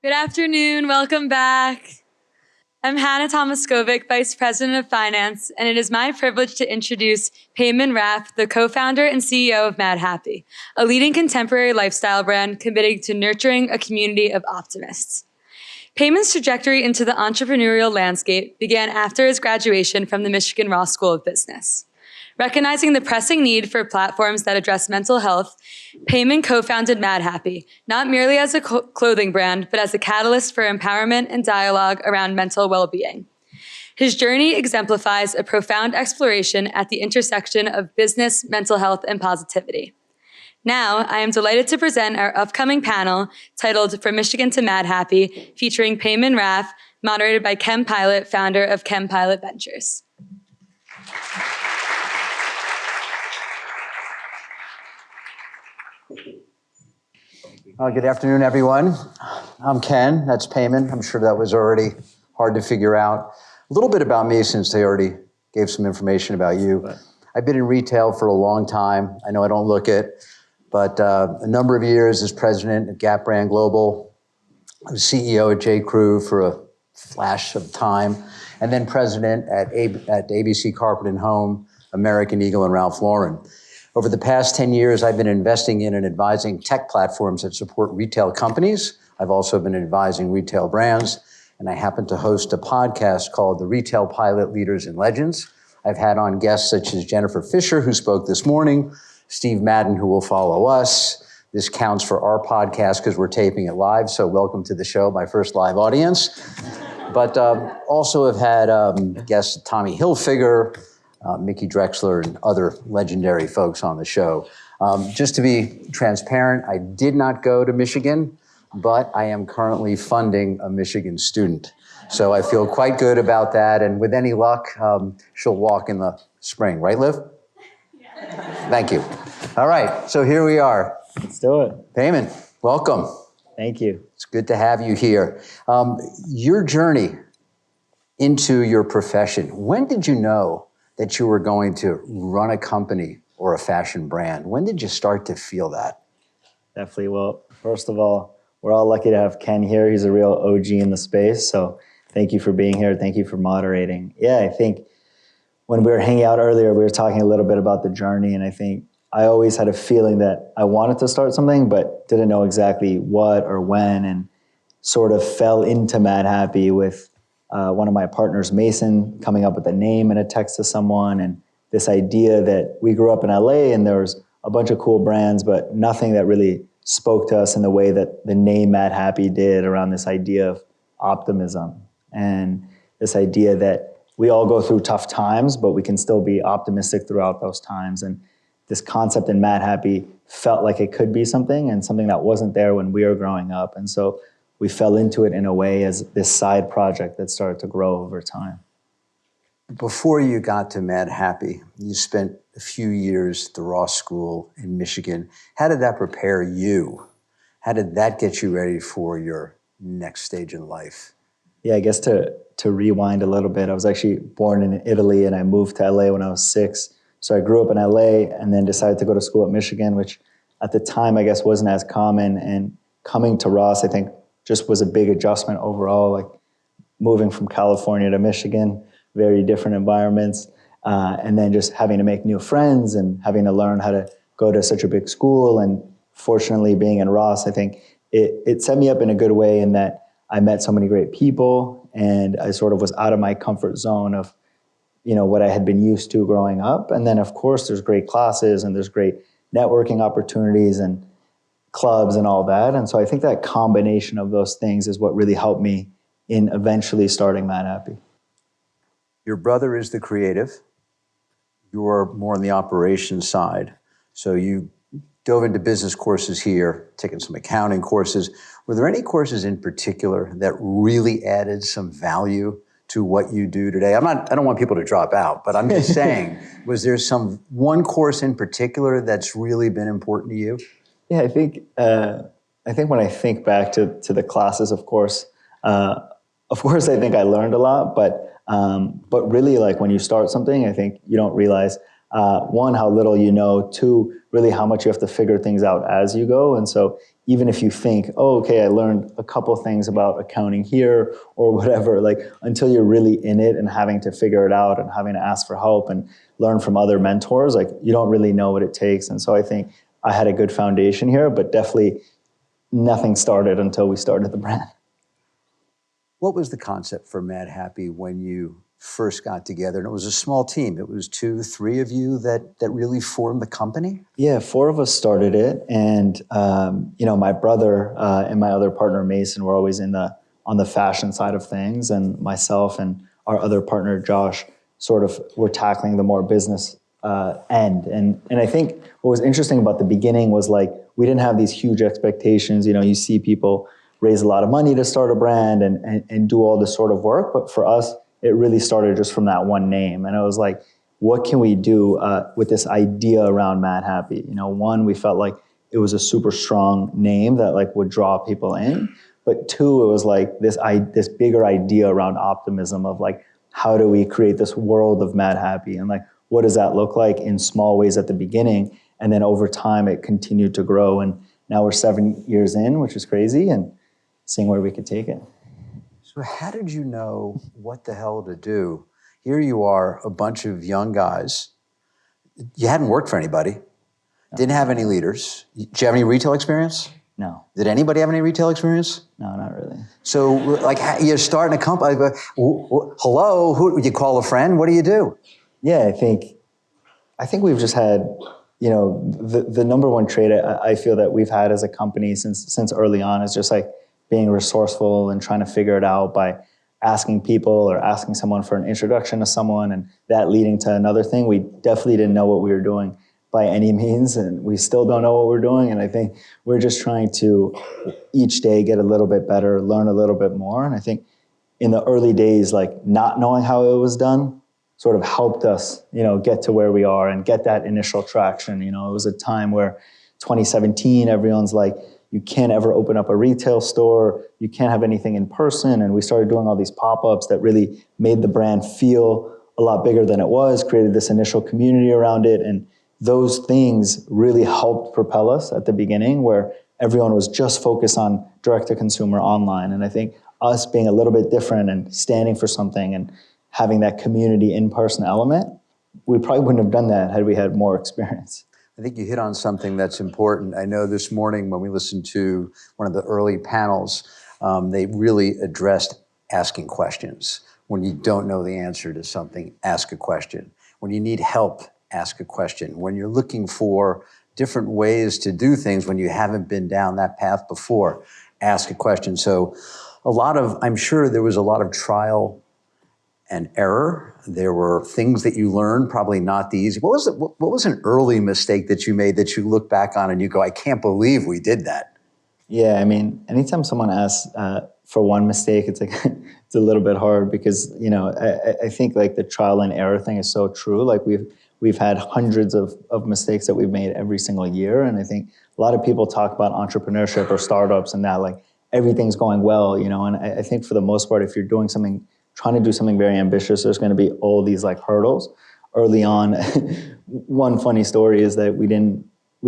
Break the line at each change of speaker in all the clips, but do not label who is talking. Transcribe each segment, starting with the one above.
Good afternoon. Welcome back. I'm Hannah Tomaskovic, Vice President of Finance, and it is my privilege to introduce Peiman Raf, the co-founder and CEO of Madhappy, a leading contemporary lifestyle brand committed to nurturing a community of optimists. Peiman's trajectory into the entrepreneurial landscape began after his graduation from the Michigan Ross School of Business. Recognizing the pressing need for platforms that address mental health, Peiman co-founded Madhappy, not merely as a clothing brand, but as a catalyst for empowerment and dialogue around mental well-being. His journey exemplifies a profound exploration at the intersection of business, mental health, and positivity. Now, I am delighted to present our upcoming panel titled From Michigan to Madhappy, featuring Peiman Raf, moderated by Kem Pilot, founder of Kem Pilot Ventures.
Good afternoon, everyone. I'm Ken, that's Peiman. I'm sure that was already hard to figure out. A little bit about me since they already gave some information about you. I've been in retail for a long time. I know I don't look it, but a number of years as president of Gap Brand Global. I was CEO at J. Crew for a flash of time, and then president at ABC Carpet and Home, American Eagle, and Ralph Lauren. Over the past 10 years, I've been investing in and advising tech platforms that support retail companies. I've also been advising retail brands, and I happen to host a podcast called The Retail Pilot Leaders and Legends. I've had on guests such as Jennifer Fisher, who spoke this morning, Steve Madden, who will follow us. This counts for our podcast because we're taping it live, so welcome to the show, my first live audience. But also have had guests Tommy Hilfiger, Mickey Drexler, and other legendary folks on the show. Just to be transparent, I did not go to Michigan, but I am currently funding a Michigan student. So I feel quite good about that, and with any luck, she'll walk in the spring. Right, Liv? Yeah. Thank you. All right, so here we are.
Let's do it.
Peiman, welcome.
Thank you.
It's good to have you here. Your journey into your profession, when did you know that you were going to run a company or a fashion brand? When did you start to feel that?
Definitely. Well, first of all, we're all lucky to have Ken here. He's a real OG in the space. So thank you for being here. Thank you for moderating. Yeah, I think when we were hanging out earlier, we were talking a little bit about the journey. And I think I always had a feeling that I wanted to start something, but didn't know exactly what or when, and sort of fell into Madhappy with one of my partners, Mason, coming up with a name and a text to someone, and this idea that we grew up in LA and there was a bunch of cool brands, but nothing that really spoke to us in the way that the name Madhappy did, around this idea of optimism and this idea that we all go through tough times, but we can still be optimistic throughout those times. And this concept in Madhappy felt like it could be something, and something that wasn't there when we were growing up. And so we fell into it in a way as this side project that started to grow over time.
Before you got to Madhappy, you spent a few years at the Ross School in Michigan. How did that prepare you? How did that get you ready for your next stage in life?
Yeah, I guess to rewind a little bit, I was actually born in Italy and I moved to LA when I was 6. So I grew up in LA and then decided to go to school at Michigan, which at the time I guess wasn't as common. And coming to Ross, I think, just was a big adjustment overall, like moving from California to Michigan, very different environments, and then just having to make new friends and having to learn how to go to such a big school. And fortunately, being in Ross, I think it set me up in a good way in that I met so many great people, and I sort of was out of my comfort zone of, what I had been used to growing up. And then, of course, there's great classes and there's great networking opportunities and clubs and all that. And so I think that combination of those things is what really helped me in eventually starting Madhappy.
Your brother is the creative. You're more on the operations side. So you dove into business courses here, taking some accounting courses. Were there any courses in particular that really added some value to what you do today? I don't want people to drop out, but I'm just saying, was there one course in particular that's really been important to you?
Yeah, I think when I think back to the classes, of course, I think I learned a lot, but really, like, when you start something, I think you don't realize, one, how little you know, two, really how much you have to figure things out as you go. And so even if you think, oh, okay, I learned a couple things about accounting here or whatever, like until you're really in it and having to figure it out and having to ask for help and learn from other mentors, like you don't really know what it takes. And so I think I had a good foundation here, but definitely nothing started until we started the brand.
What was the concept for Madhappy when you first got together? And it was a small team. It was 2, 3 of you that really formed the company?
Yeah, 4 of us started it. And, my brother and my other partner, Mason, were always on the fashion side of things. And myself and our other partner, Josh, sort of were tackling the more business end. And I think what was interesting about the beginning was like, we didn't have these huge expectations. You see people raise a lot of money to start a brand and do all this sort of work. But for us, it really started just from that one name. And it was like, what can we do with this idea around Madhappy? One, we felt like it was a super strong name that like would draw people in. But 2, it was like this bigger idea around optimism of like, how do we create this world of Madhappy? And like, what does that look like in small ways at the beginning? And then over time, it continued to grow. And now we're 7 years in, which is crazy, and seeing where we could take it.
So how did you know what the hell to do? Here you are, a bunch of young guys. You hadn't worked for anybody, didn't have any leaders. Did you have any retail experience?
No.
Did anybody have any retail experience?
No, not really.
So like you're starting a company, hello, who you call a friend? What do you do?
Yeah, I think we've just had, the number one trait I feel that we've had as a company since early on is just like being resourceful and trying to figure it out by asking people or asking someone for an introduction to someone and that leading to another thing. We definitely didn't know what we were doing by any means, and we still don't know what we're doing. And I think we're just trying to each day get a little bit better, learn a little bit more. And I think in the early days, like not knowing how it was done sort of helped us, get to where we are and get that initial traction. It was a time where 2017, everyone's like, you can't ever open up a retail store. You can't have anything in person. And we started doing all these pop-ups that really made the brand feel a lot bigger than it was, created this initial community around it. And those things really helped propel us at the beginning where everyone was just focused on direct-to-consumer online. And I think us being a little bit different and standing for something and having that community in-person element, we probably wouldn't have done that had we had more experience.
I think you hit on something that's important. I know this morning when we listened to one of the early panels, they really addressed asking questions. When you don't know the answer to something, ask a question. When you need help, ask a question. When you're looking for different ways to do things when you haven't been down that path before, ask a question. So I'm sure there was a lot of trial and error. There were things that you learned, probably not the easy. What was an early mistake that you made that you look back on and you go, I can't believe we did that?
Yeah, I mean, anytime someone asks for one mistake, it's like it's a little bit hard because I think like the trial and error thing is so true. Like we've had hundreds of mistakes that we've made every single year, and I think a lot of people talk about entrepreneurship or startups and that like everything's going well, and I think for the most part, if you're doing something, trying to do something very ambitious, there's going to be all these like hurdles early on. One funny story is that we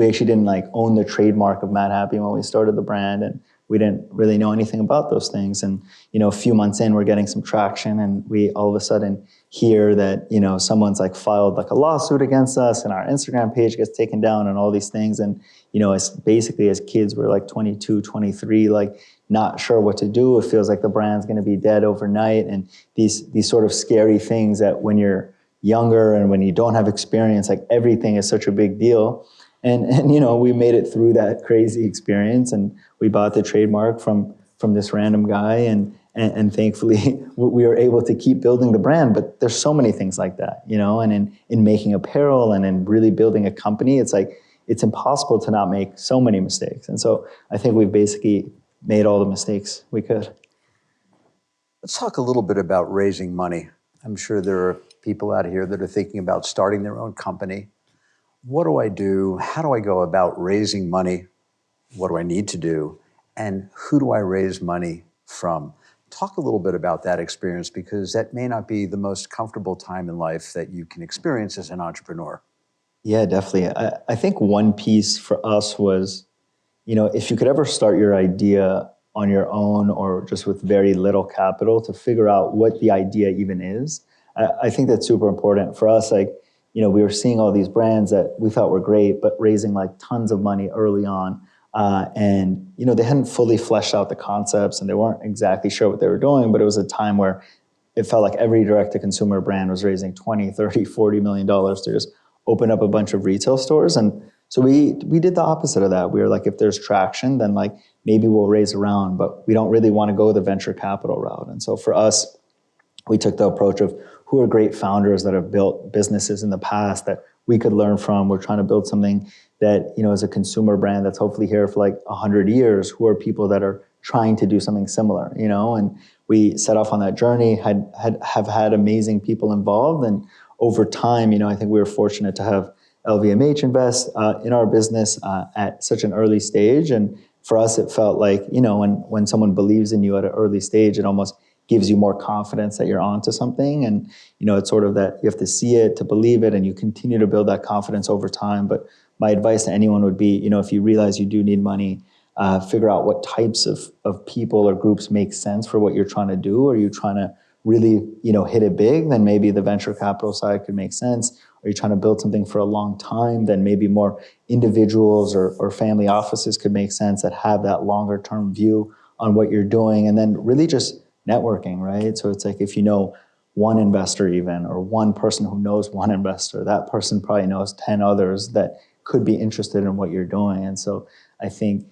actually didn't like own the trademark of Madhappy when we started the brand, and we didn't really know anything about those things. And a few months in, we're getting some traction, and we all of a sudden hear that someone's like filed like a lawsuit against us, and our Instagram page gets taken down, and all these things. And as kids, we're like 22, 23, like not sure what to do. It feels like the brand's going to be dead overnight, and these sort of scary things that when you're younger and when you don't have experience, like everything is such a big deal. And we made it through that crazy experience, and we bought the trademark from this random guy, and thankfully we were able to keep building the brand. But there's so many things like that, and in making apparel and in really building a company, it's like it's impossible to not make so many mistakes. And so I think we've basically made all the mistakes we could.
Let's talk a little bit about raising money. I'm sure there are people out here that are thinking about starting their own company. What do I do? How do I go about raising money? What do I need to do? And who do I raise money from? Talk a little bit about that experience, because that may not be the most comfortable time in life that you can experience as an entrepreneur.
Yeah, definitely. I think one piece for us was, if you could ever start your idea on your own or just with very little capital to figure out what the idea even is, I think that's super important for us. Like, we were seeing all these brands that we thought were great, but raising like tons of money early on. And they hadn't fully fleshed out the concepts and they weren't exactly sure what they were doing, but it was a time where it felt like every direct-to-consumer brand was raising 20, 30, $40 million to just open up a bunch of retail stores. And so we did the opposite of that. We were like, if there's traction, then like maybe we'll raise a round, but we don't really want to go the venture capital route. And so for us, we took the approach of who are great founders that have built businesses in the past that we could learn from. We're trying to build something that, is a consumer brand that's hopefully here for like 100 years. Who are people that are trying to do something similar, and we set off on that journey, have had amazing people involved. And over time, I think we were fortunate to have LVMH invest in our business at such an early stage. And for us, it felt like, when someone believes in you at an early stage, it almost gives you more confidence that you're onto something. And, it's sort of that you have to see it to believe it, and you continue to build that confidence over time. But my advice to anyone would be, if you realize you do need money, figure out what types of people or groups make sense for what you're trying to do. Are you trying to really, hit it big? Then maybe the venture capital side could make sense. Are you trying to build something for a long time? Then maybe more individuals or family offices could make sense that have that longer term view on what you're doing. And then really just networking, right? So it's like, if you know one investor even, or one person who knows one investor, that person probably knows 10 others that could be interested in what you're doing. And so I think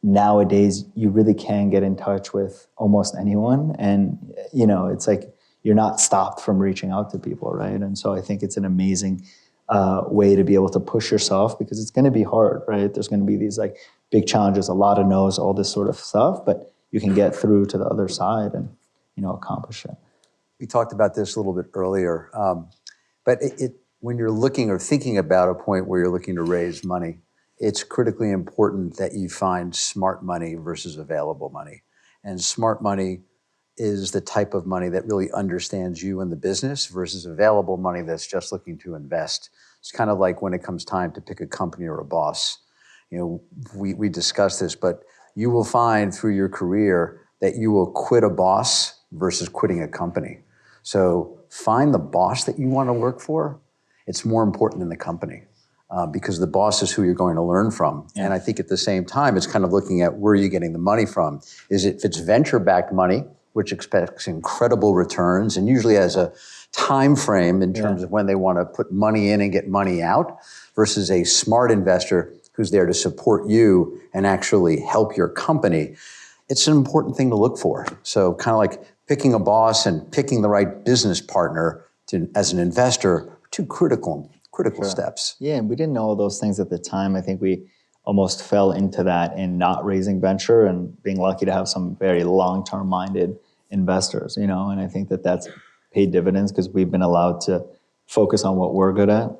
nowadays you really can get in touch with almost anyone. And, it's like, you're not stopped from reaching out to people, right? And so I think it's an amazing way to be able to push yourself, because it's going to be hard, right? There's going to be these like big challenges, a lot of no's, all this sort of stuff, but you can get through to the other side and, accomplish it.
We talked about this a little bit earlier, but when you're looking or thinking about a point where you're looking to raise money, it's critically important that you find smart money versus available money. And smart money is the type of money that really understands you and the business versus available money that's just looking to invest. It's kind of like when it comes time to pick a company or a boss. We discussed this, but you will find through your career that you will quit a boss versus quitting a company. So find the boss that you want to work for. It's more important than the company. Because the boss is who you're going to learn from. Yeah. And I think at the same time, it's kind of looking at where you're getting the money from. If it's venture-backed money, which expects incredible returns and usually has a time frame in terms of when they want to put money in and get money out, versus a smart investor who's there to support you and actually help your company, it's an important thing to look for. So kind of like picking a boss and picking the right business partner as an investor, two critical steps.
Yeah, and we didn't know all those things at the time. I think we almost fell into that in not raising venture and being lucky to have some very long-term minded investors, and I think that's paid dividends because we've been allowed to focus on what we're good at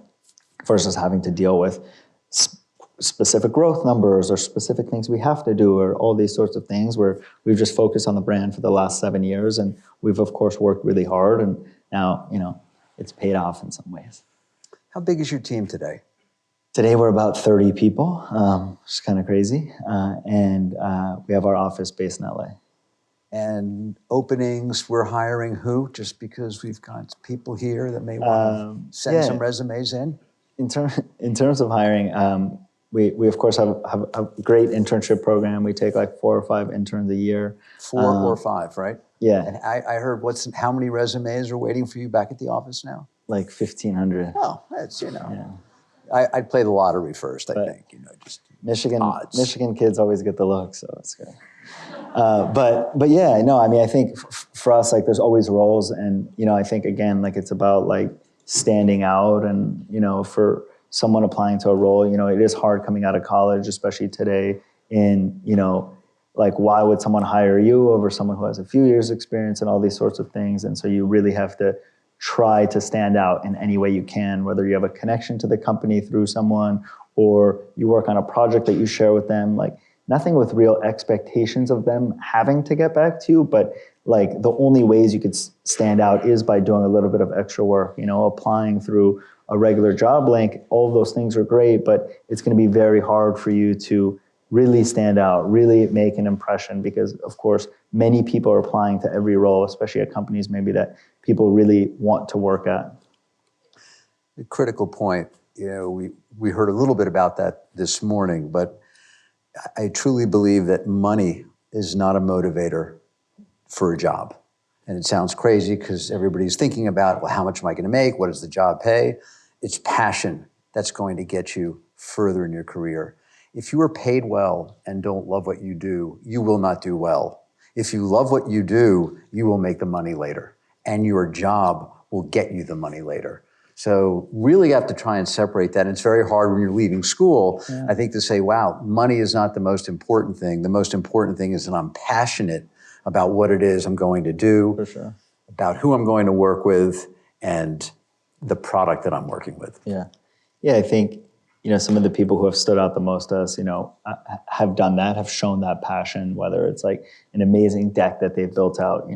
versus having to deal with specific growth numbers or specific things we have to do or all these sorts of things, where we've just focused on the brand for the last 7 years. And we've, of course, worked really hard. And now, it's paid off in some ways.
How big is your team today?
Today we're about 30 people, which is kind of crazy. And we have our office based in LA.
And openings, we're hiring who? Just because we've got people here that may want to send some resumes in?
In terms of hiring, we of course have a great internship program. We take like 4 or 5 interns a year.
4 or 5, right?
Yeah.
And I heard how many resumes are waiting for you back at the office now?
Like 1,500.
Oh, that's, I'd play the lottery first, I think, just
Michigan
odds.
Michigan kids always get the look, so it's good. But yeah, no, I mean, I think for us, like, there's always roles, and I think again, like, it's about like standing out, and for someone applying to a role, it is hard coming out of college, especially today. Like, why would someone hire you over someone who has a few years experience and all these sorts of things? And so you really have to try to stand out in any way you can, whether you have a connection to the company through someone or you work on a project that you share with them, like nothing with real expectations of them having to get back to you, but like the only ways you could stand out is by doing a little bit of extra work, applying through a regular job link. All of those things are great, but it's going to be very hard for you to really stand out, really make an impression, because of course, many people are applying to every role, especially at companies maybe that people really want to work at.
A critical point. We heard a little bit about that this morning, but I truly believe that money is not a motivator for a job. And it sounds crazy because everybody's thinking about, well, how much am I going to make? What does the job pay? It's passion that's going to get you further in your career. If you are paid well and don't love what you do, you will not do well. If you love what you do, you will make the money later, and your job will get you the money later. So really have to try and separate that. And it's very hard when you're leaving school, I think, to say, wow, money is not the most important thing. The most important thing is that I'm passionate about what it is I'm going to do,
For sure.
about who I'm going to work with, and the product that I'm working with.
Yeah. Yeah, I think, some of the people who have stood out the most to us, have done that, have shown that passion, whether it's like an amazing deck that they've built out,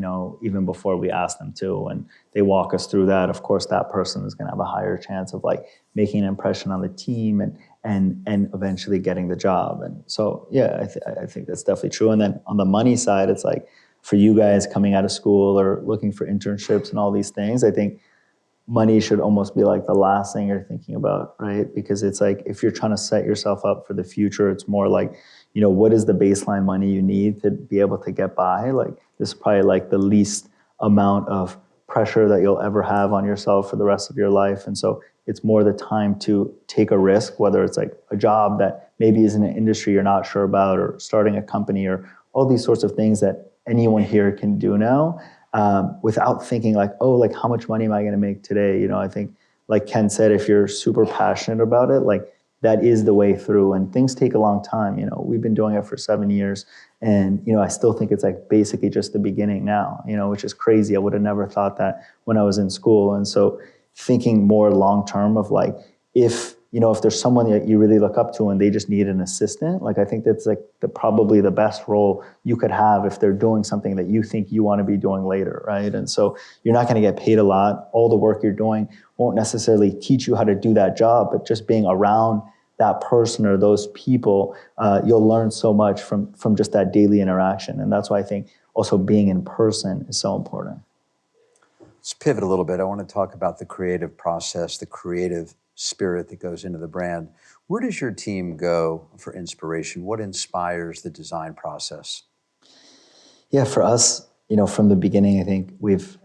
even before we ask them to, and they walk us through that. Of course, that person is going to have a higher chance of like making an impression on the team and eventually getting the job. And so, yeah, I think that's definitely true. And then on the money side, it's like for you guys coming out of school or looking for internships and all these things, I think money should almost be like the last thing you're thinking about, right? Because it's like, if you're trying to set yourself up for the future, it's more like, what is the baseline money you need to be able to get by? Like, this is probably like the least amount of pressure that you'll ever have on yourself for the rest of your life. And so it's more the time to take a risk, whether it's like a job that maybe is in an industry you're not sure about, or starting a company, or all these sorts of things that anyone here can do now. Without thinking like, oh, like how much money am I going to make today? I think, like Ken said, if you're super passionate about it, like that is the way through, and things take a long time. We've been doing it for 7 years, and, I still think it's like basically just the beginning now, which is crazy. I would have never thought that when I was in school. And so thinking more long-term of like, if there's someone that you really look up to and they just need an assistant, like I think that's like probably the best role you could have if they're doing something that you think you want to be doing later, right? And so you're not going to get paid a lot. All the work you're doing won't necessarily teach you how to do that job, but just being around that person or those people, you'll learn so much from just that daily interaction. And that's why I think also being in person is so important.
Let's pivot a little bit. I want to talk about the creative process, the creative spirit that goes into the brand. Where does your team go for inspiration? What inspires the design process?
Yeah, for us, from the beginning, I think we've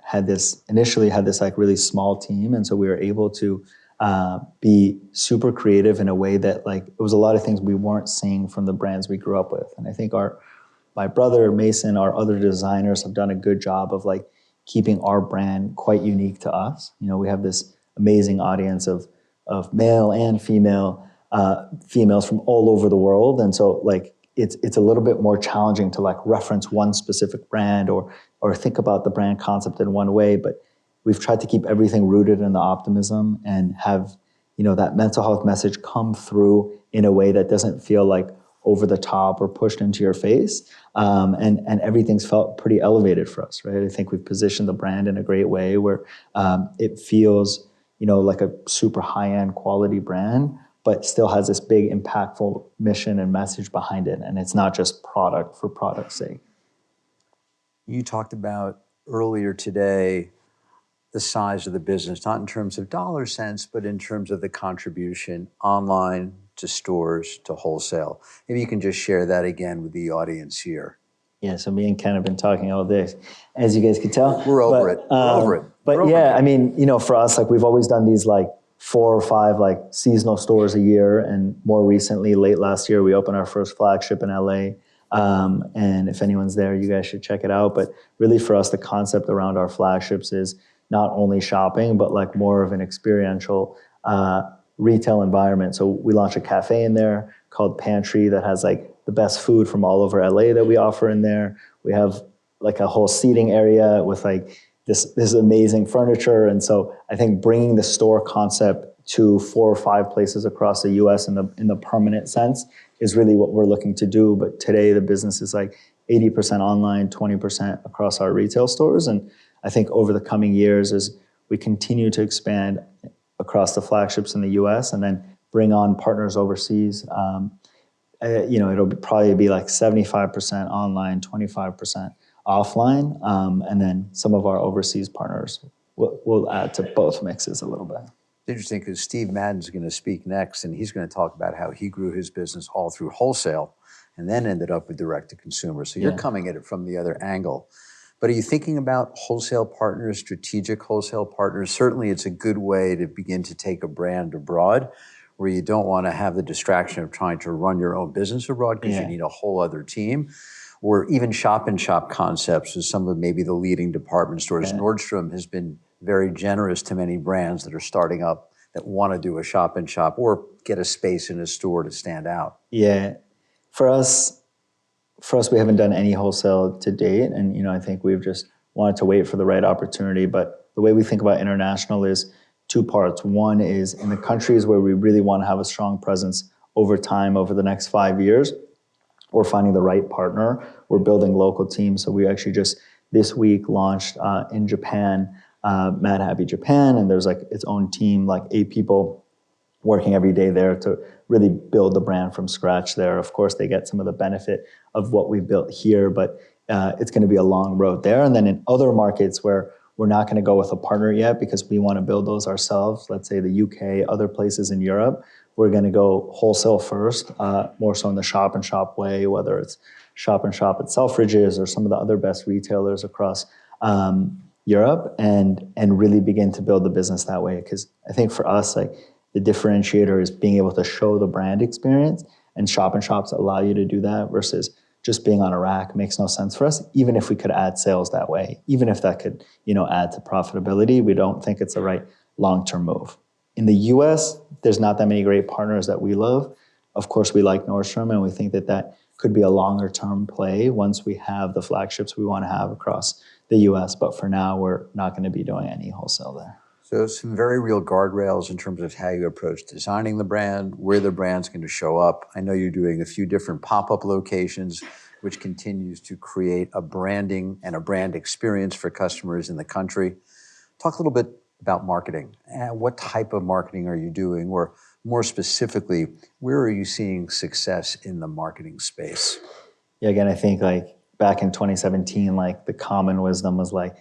initially had this like really small team. And so we were able to be super creative in a way that like, it was a lot of things we weren't seeing from the brands we grew up with. And I think my brother, Mason, our other designers have done a good job of like keeping our brand quite unique to us. We have this amazing audience of male and females from all over the world. And so like, it's a little bit more challenging to like reference one specific brand or think about the brand concept in one way, but we've tried to keep everything rooted in the optimism and have, that mental health message come through in a way that doesn't feel like over the top or pushed into your face. And everything's felt pretty elevated for us, right? I think we've positioned the brand in a great way where it feels, like a super high-end quality brand, but still has this big impactful mission and message behind it. And it's not just product for product's sake.
You talked about earlier today the size of the business, not in terms of dollar cents, but in terms of the contribution online to stores to wholesale. Maybe you can just share that again with the audience here.
Yeah, so me and Ken have been talking all this, as you guys can tell.
We're over it.
But yeah, I mean, for us, like we've always done these like 4 or 5 like seasonal stores a year, and more recently, late last year, we opened our first flagship in LA. And if anyone's there, you guys should check it out. But really, for us, the concept around our flagships is not only shopping, but like more of an experiential retail environment. So we launched a cafe in there called Pantry that has like the best food from all over LA that we offer in there. We have like a whole seating area with like this amazing furniture. And so I think bringing the store concept to 4 or 5 places across the US in the permanent sense is really what we're looking to do. But today the business is like 80% online, 20% across our retail stores. And I think over the coming years, as we continue to expand across the flagships in the US and then bring on partners overseas, it'll probably be like 75% online, 25% offline, and then some of our overseas partners will add to both mixes a little bit.
It's interesting because Steve Madden's going to speak next, and he's going to talk about how he grew his business all through wholesale and then ended up with direct-to-consumer. So you're coming at it from the other angle. But are you thinking about wholesale partners, strategic wholesale partners? Certainly it's a good way to begin to take a brand abroad where you don't want to have the distraction of trying to run your own business abroad because you need a whole other team. Or even shop-in-shop concepts with some of maybe the leading department stores. Nordstrom has been very generous to many brands that are starting up that want to do a shop-in-shop or get a space in a store to stand out.
Yeah. For us, we haven't done any wholesale to date. And, I think we've just wanted to wait for the right opportunity. But the way we think about international is two parts. One is in the countries where we really want to have a strong presence over time, over the next 5 years, we're finding the right partner. We're building local teams. So we actually just this week launched in Japan, Madhappy Japan, and there's like its own team, like 8 people working every day there to really build the brand from scratch there. Of course, they get some of the benefit of what we've built here, but it's going to be a long road there. And then in other markets where we're not going to go with a partner yet because we want to build those ourselves, let's say the UK, other places in Europe, we're going to go wholesale first, more so in the shop-and-shop way, whether it's shop-and-shop at Selfridges or some of the other best retailers across Europe, and really begin to build the business that way. Because I think for us, like the differentiator is being able to show the brand experience, and shop-and-shops allow you to do that versus just being on a rack makes no sense for us, even if we could add sales that way, even if that could, add to profitability. We don't think it's the right long-term move. In the US, there's not that many great partners that we love. Of course, we like Nordstrom, and we think that that could be a longer-term play once we have the flagships we want to have across the US. But for now, we're not going to be doing any wholesale there.
So some very real guardrails in terms of how you approach designing the brand, where the brand's going to show up. I know you're doing a few different pop-up locations, which continues to create a branding and a brand experience for customers in the country. Talk a little bit about marketing. What type of marketing are you doing? Or more specifically, where are you seeing success in the marketing space?
Yeah, again, I think like back in 2017, like the common wisdom was like,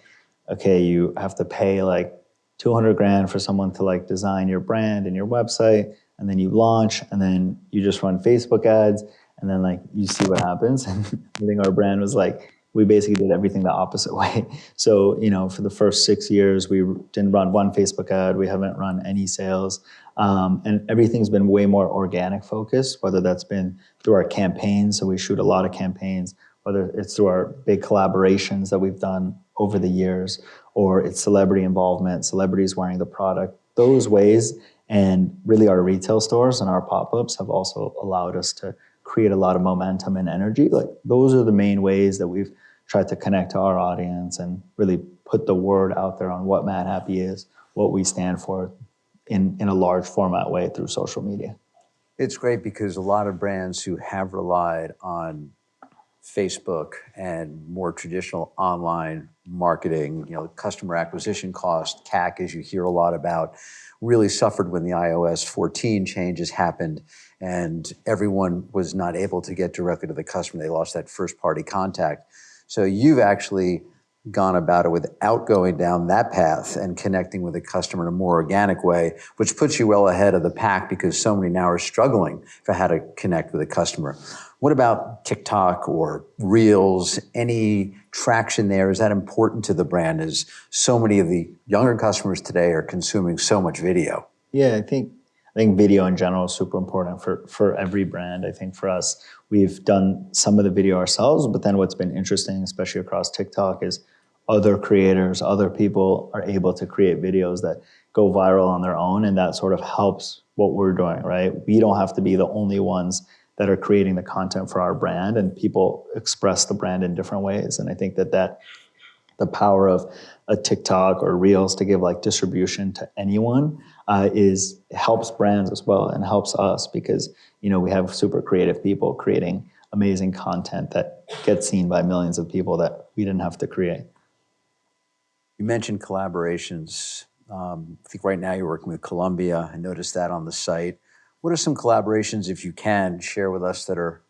okay, you have to pay like 200 grand for someone to like design your brand and your website, and then you launch, and then you just run Facebook ads, and then like you see what happens. And I think our brand was like, we basically did everything the opposite way. So, for the first 6 years, we didn't run one Facebook ad. We haven't run any sales. And everything's been way more organic focused, whether that's been through our campaigns. So we shoot a lot of campaigns, whether it's through our big collaborations that we've done over the years, or it's celebrity involvement, celebrities wearing the product. Those ways, and really our retail stores and our pop-ups have also allowed us to create a lot of momentum and energy. Like those are the main ways that we've tried to connect to our audience and really put the word out there on what Madhappy is, what we stand for in a large format way through social media.
It's great because a lot of brands who have relied on Facebook and more traditional online marketing, customer acquisition cost, CAC, as you hear a lot about, really suffered when the iOS 14 changes happened and everyone was not able to get directly to the customer. They lost that first party contact. So you've actually gone about it without going down that path and connecting with the customer in a more organic way, which puts you well ahead of the pack because so many now are struggling for how to connect with a customer. What about TikTok or Reels? Any traction there? Is that important to the brand as so many of the younger customers today are consuming so much video?
Yeah, I think video in general is super important for every brand. I think for us, we've done some of the video ourselves, but then what's been interesting, especially across TikTok, is other creators, other people are able to create videos that go viral on their own, and that sort of helps what we're doing, right? We don't have to be the only ones that are creating the content for our brand, and people express the brand in different ways. And I think that the power of a TikTok or Reels to give like distribution to anyone helps brands as well, and helps us because we have super creative people creating amazing content that gets seen by millions of people that we didn't have to create.
You mentioned collaborations. I think right now you're working with Columbia. I noticed that on the site. What are some collaborations, if you can, share with us that are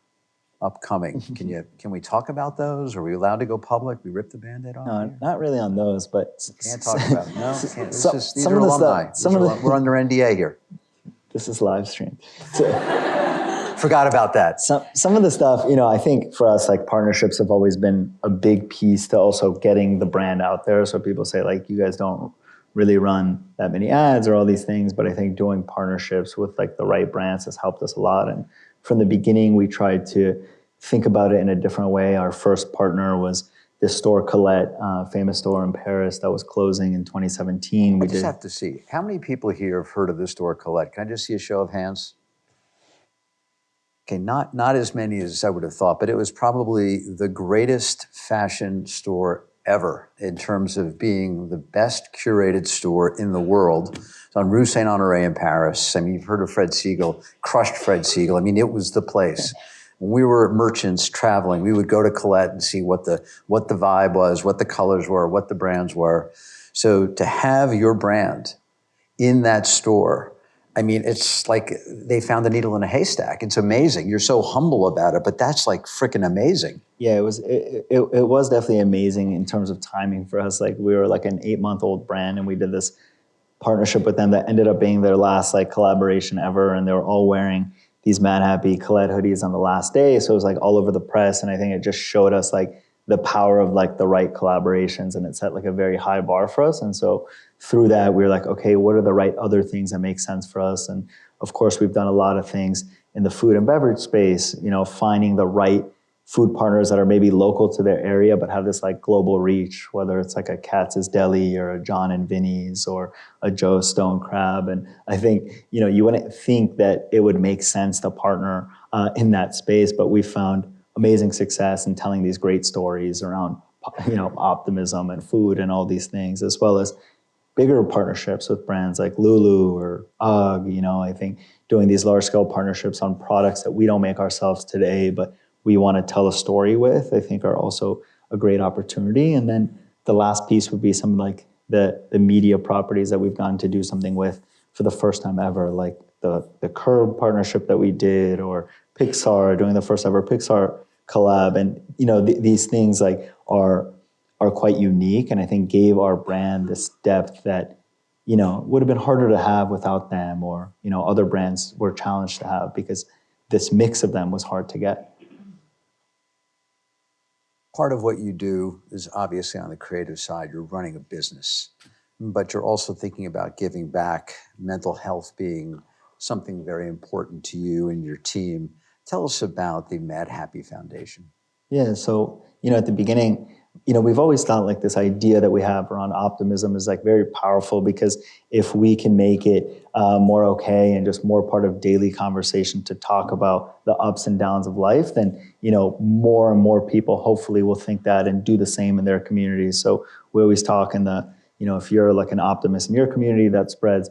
upcoming? Can we talk about those? Are we allowed to go public? We rip the Band-Aid off?
No, not really on those, but
Can't talk about it. No, can't. These
some
are
of the
alumni.
stuff.
We're under NDA here.
This is live stream. So,
Forgot about that.
some of the stuff, I think for us, like partnerships have always been a big piece to also getting the brand out there. So people say like, you guys don't really run that many ads or all these things, but I think doing partnerships with like the right brands has helped us a lot. And from the beginning, we tried to think about it in a different way. Our first partner was this store, Colette, famous store in Paris that was closing in 2017.
I just have to see, how many people here have heard of this store, Colette? Can I just see a show of hands? Okay, not as many as I would have thought, but it was probably the greatest fashion store ever in terms of being the best curated store in the world. It's on Rue Saint-Honoré in Paris. I mean, you've heard of Fred Siegel, crushed Fred Siegel. I mean, it was the place. When we were merchants traveling, we would go to Colette and see what the vibe was, what the colors were, what the brands were. So to have your brand in that store, I mean, it's like they found a needle in a haystack. It's amazing. You're so humble about it, but that's like freaking amazing.
Yeah, it was definitely amazing in terms of timing for us. Like we were like an 8-month-old brand, and we did this partnership with them that ended up being their last like collaboration ever, and they were all wearing these Madhappy Colette hoodies on the last day. So it was like all over the press, and I think it just showed us like the power of like the right collaborations, and it set like a very high bar for us. And so through that, we were like, okay, what are the right other things that make sense for us? And of course, we've done a lot of things in the food and beverage space, finding the right food partners that are maybe local to their area, but have this like global reach, whether it's like a Katz's Deli or a John and Vinny's or a Joe's Stone Crab. And I think, you wouldn't think that it would make sense to partner in that space, but we found amazing success in telling these great stories around, optimism and food and all these things, as well as bigger partnerships with brands like Lulu or UGG. I think doing these large scale partnerships on products that we don't make ourselves today, but we want to tell a story with, I think are also a great opportunity. And then the last piece would be some like the media properties that we've gotten to do something with for the first time ever, like the Curb partnership that we did, or Pixar, doing the first ever Pixar collab. And these things like are quite unique, and I think gave our brand this depth that would have been harder to have without them, or other brands were challenged to have, because this mix of them was hard to get.
Part of what you do is obviously on the creative side, you're running a business, but you're also thinking about giving back, mental health being something very important to you and your team. Tell us about the Madhappy Foundation.
Yeah, so, at the beginning, we've always thought like this idea that we have around optimism is like very powerful, because if we can make it more okay and just more part of daily conversation to talk about the ups and downs of life, then, more and more people hopefully will think that and do the same in their communities. So we always talk in the, if you're like an optimist in your community, that spreads.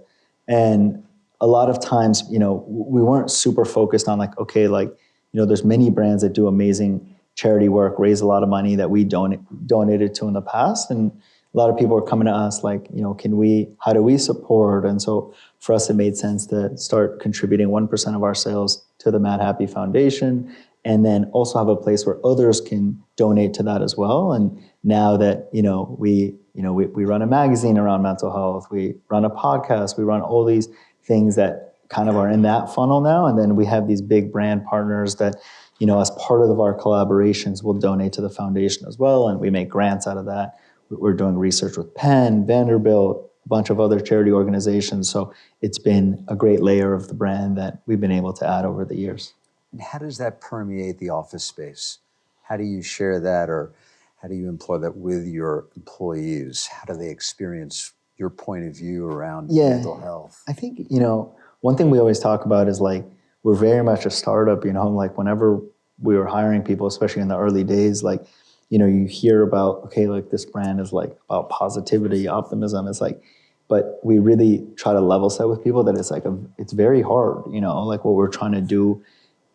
And a lot of times, we weren't super focused on like, okay, like, there's many brands that do amazing charity work, raise a lot of money that we donated to in the past. And a lot of people are coming to us like, how do we support? And so for us, it made sense to start contributing 1% of our sales to the Madhappy Foundation, and then also have a place where others can donate to that as well. And now that, we run a magazine around mental health, we run a podcast, we run all these things that kind of are in that funnel now. And then we have these big brand partners that, as part of our collaborations, will donate to the foundation as well. And we make grants out of that. We're doing research with Penn, Vanderbilt, a bunch of other charity organizations. So it's been a great layer of the brand that we've been able to add over the years.
And how does that permeate the office space? How do you share that, or how do you employ that with your employees? How do they experience your point of view around mental health?
I think, one thing we always talk about is like, we're very much a startup, like whenever we were hiring people, especially in the early days, like, you hear about, okay, like this brand is like about positivity, optimism. It's like, but we really try to level set with people that it's like, it's very hard, like what we're trying to do,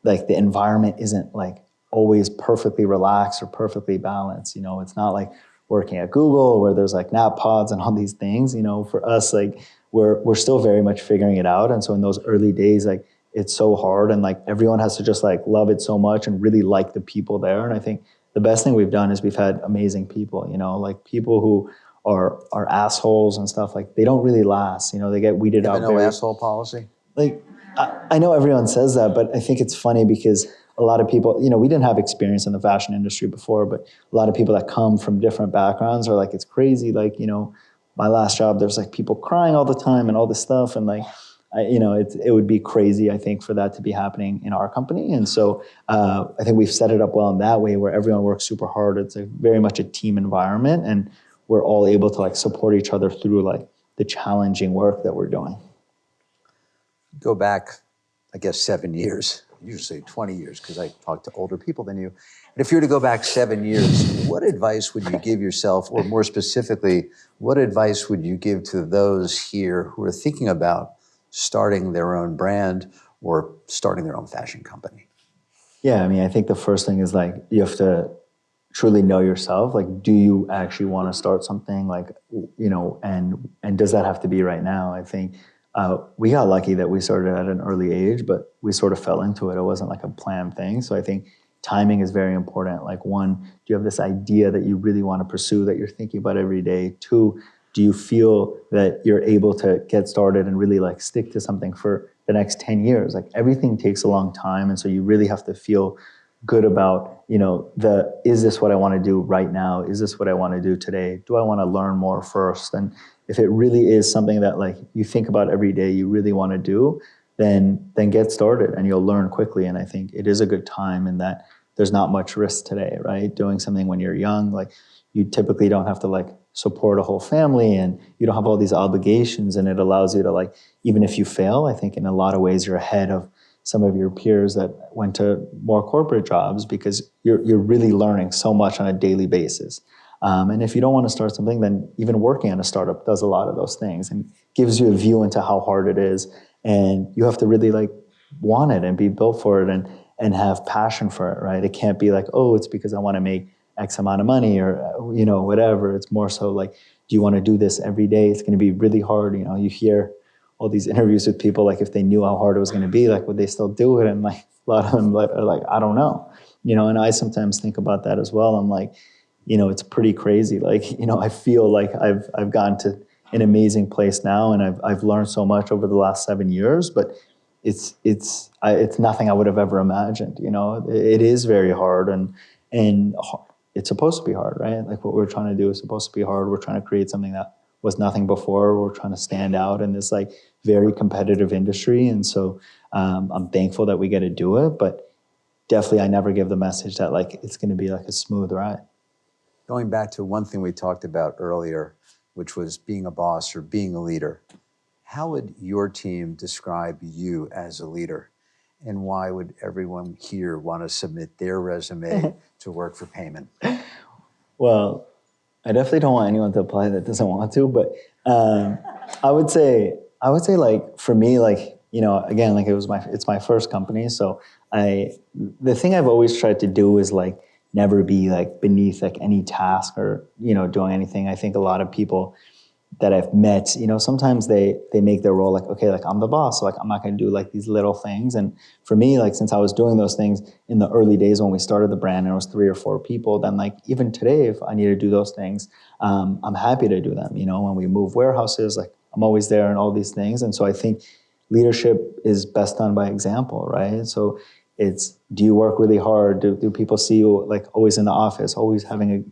like the environment isn't like always perfectly relaxed or perfectly balanced. It's not like working at Google where there's like nap pods and all these things. For us, like we're still very much figuring it out. And so in those early days, like it's so hard, and like everyone has to just like love it so much and really like the people there. And I think the best thing we've done is we've had amazing people, like people who are assholes and stuff, like they don't really last, they get weeded out.
No asshole policy?
Like, I know everyone says that, but I think it's funny because a lot of people, we didn't have experience in the fashion industry before, but a lot of people that come from different backgrounds are like, it's crazy. Like, my last job, there's like people crying all the time and all this stuff. And like, it would be crazy, I think, for that to be happening in our company. And so I think we've set it up well in that way where everyone works super hard. It's very much a team environment, and we're all able to like support each other through like the challenging work that we're doing.
Go back, I guess, 7 years, usually 20 years, because I talk to older people than you. And if you were to go back 7 years, what advice would you give yourself, or more specifically, what advice would you give to those here who are thinking about starting their own brand or starting their own fashion company?
Yeah, I mean, I think the first thing is like, you have to truly know yourself. Like, do you actually want to start something? Like, and does that have to be right now? I think we got lucky that we started at an early age, but we sort of fell into it. It wasn't like a planned thing. So I think timing is very important. Like, one, do you have this idea that you really want to pursue, that you're thinking about every day? Two, do you feel that you're able to get started and really like stick to something for the next 10 years? Like, everything takes a long time. And so you really have to feel good about, is this what I want to do right now? Is this what I want to do today? Do I want to learn more first? And if it really is something that like you think about every day, you really want to do, then get started and you'll learn quickly. And I think it is a good time in that there's not much risk today, right? Doing something when you're young, like you typically don't have to like support a whole family and you don't have all these obligations, and it allows you to like, even if you fail, I think in a lot of ways you're ahead of some of your peers that went to more corporate jobs, because you're really learning so much on a daily basis. And if you don't want to start something, then even working on a startup does a lot of those things and gives you a view into how hard it is. And you have to really like want it and be built for it and have passion for it, right? It can't be like, oh, it's because I want to make X amount of money or, whatever. It's more so like, do you want to do this every day? It's going to be really hard. You hear all these interviews with people, like if they knew how hard it was going to be, like would they still do it? And like a lot of them are like, I don't know, and I sometimes think about that as well. I'm like, it's pretty crazy. Like, I feel like I've gotten to an amazing place now, and I've learned so much over the last 7 years, but it's nothing I would have ever imagined. It is very hard, and it's supposed to be hard, right? Like what we're trying to do is supposed to be hard. We're trying to create something that was nothing before. We're trying to stand out in this like very competitive industry. And so I'm thankful that we get to do it, but definitely I never give the message that like it's going to be like a smooth ride.
Going back to one thing we talked about earlier, which was being a boss or being a leader, how would your team describe you as a leader? And why would everyone here want to submit their resume to work for Peiman?
Well, I definitely don't want anyone to apply that doesn't want to, but I would say like for me, like, again, like it's my first company. So the thing I've always tried to do is like never be like beneath like any task or, doing anything. I think a lot of people that I've met, sometimes they make their role like, okay, like I'm the boss, so like I'm not going to do like these little things. And for me, like since I was doing those things in the early days when we started the brand and it was 3 or 4 people, then like even today, if I need to do those things, I'm happy to do them. When we move warehouses, like I'm always there and all these things. And so I think leadership is best done by example, right? So it's, do you work really hard? Do people see you like always in the office, always having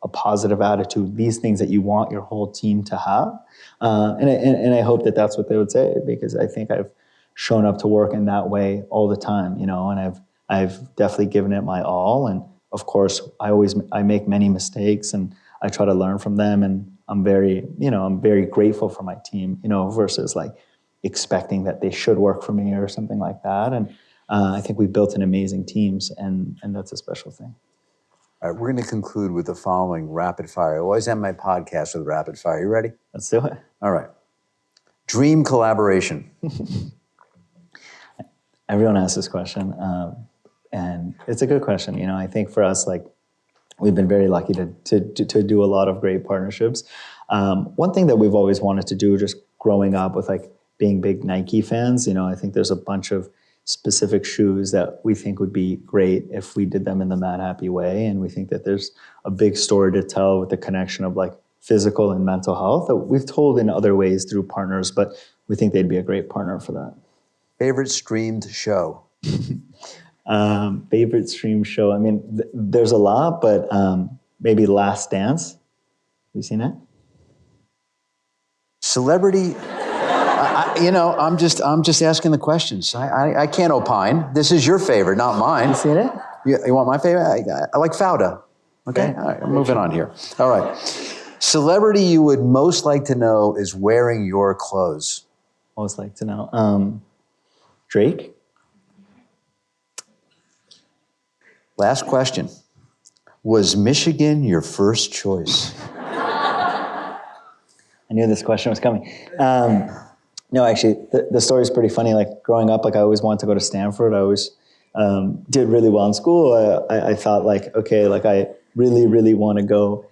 a positive attitude? These things that you want your whole team to have, and I hope that that's what they would say, because I think I've shown up to work in that way all the time, and I've definitely given it my all. And of course, I make many mistakes, and I try to learn from them. And I'm very grateful for my team, versus like expecting that they should work for me or something like that. And I think we built an amazing teams, and that's a special thing.
All right, we're going to conclude with the following rapid fire. I always end my podcast with rapid fire. You ready?
Let's do it.
All right. Dream collaboration.
Everyone asks this question, and it's a good question. I think for us, like we've been very lucky to do a lot of great partnerships. One thing that we've always wanted to do, just growing up with like being big Nike fans, I think there's a bunch of specific shoes that we think would be great if we did them in the Madhappy way. And we think that there's a big story to tell with the connection of like physical and mental health that we've told in other ways through partners, but we think they'd be a great partner for that.
Favorite streamed show?
Favorite stream show? I mean, there's a lot, but maybe Last Dance. Have you seen it?
Celebrity, I'm just asking the questions. I can't opine. This is your favorite, not mine.
You seen it?
You want my favorite? I like Fauda. Okay, all right, I'm moving on here. All right. Celebrity you would most like to know is wearing your clothes.
Most like to know. Drake?
Last question. Was Michigan your first choice?
I knew this question was coming. No, actually, the story is pretty funny. Like growing up, like I always wanted to go to Stanford. I always did really well in school. I thought like, okay, like I really, really want to go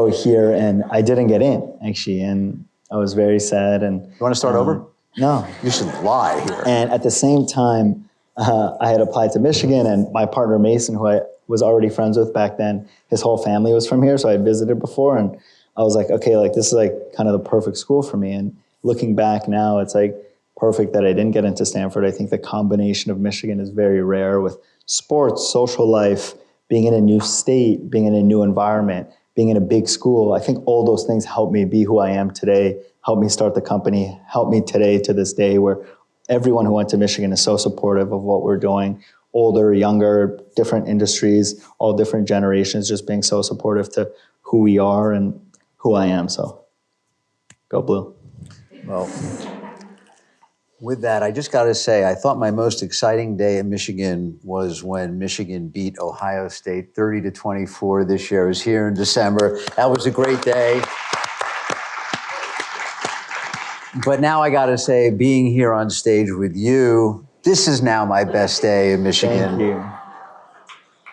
here, and I didn't get in actually, and I was very sad. And
you want to start over?
No,
you should lie here.
And at the same time, I had applied to Michigan, and my partner Mason, who I was already friends with back then, his whole family was from here, so I had visited before, and I was like, okay, like this is like kind of the perfect school for me. And looking back now, it's like perfect that I didn't get into Stanford. I think the combination of Michigan is very rare with sports, social life, being in a new state, being in a new environment, being in a big school. I think all those things helped me be who I am today, helped me start the company, helped me today to this day where everyone who went to Michigan is so supportive of what we're doing. Older, younger, different industries, all different generations, just being so supportive to who we are and who I am. So go Blue.
Well, with that, I just got to say, I thought my most exciting day in Michigan was when Michigan beat Ohio State 30-24 this year. I was here in December. That was a great day. But now I got to say, being here on stage with you, this is now my best day in Michigan.
Thank you.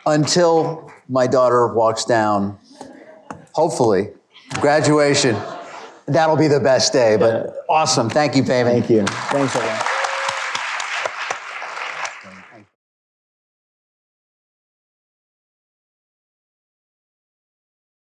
Until my daughter walks down, hopefully, graduation. That'll be the best day, but awesome. Thank you, Peiman.
Thank you. Thanks, everyone.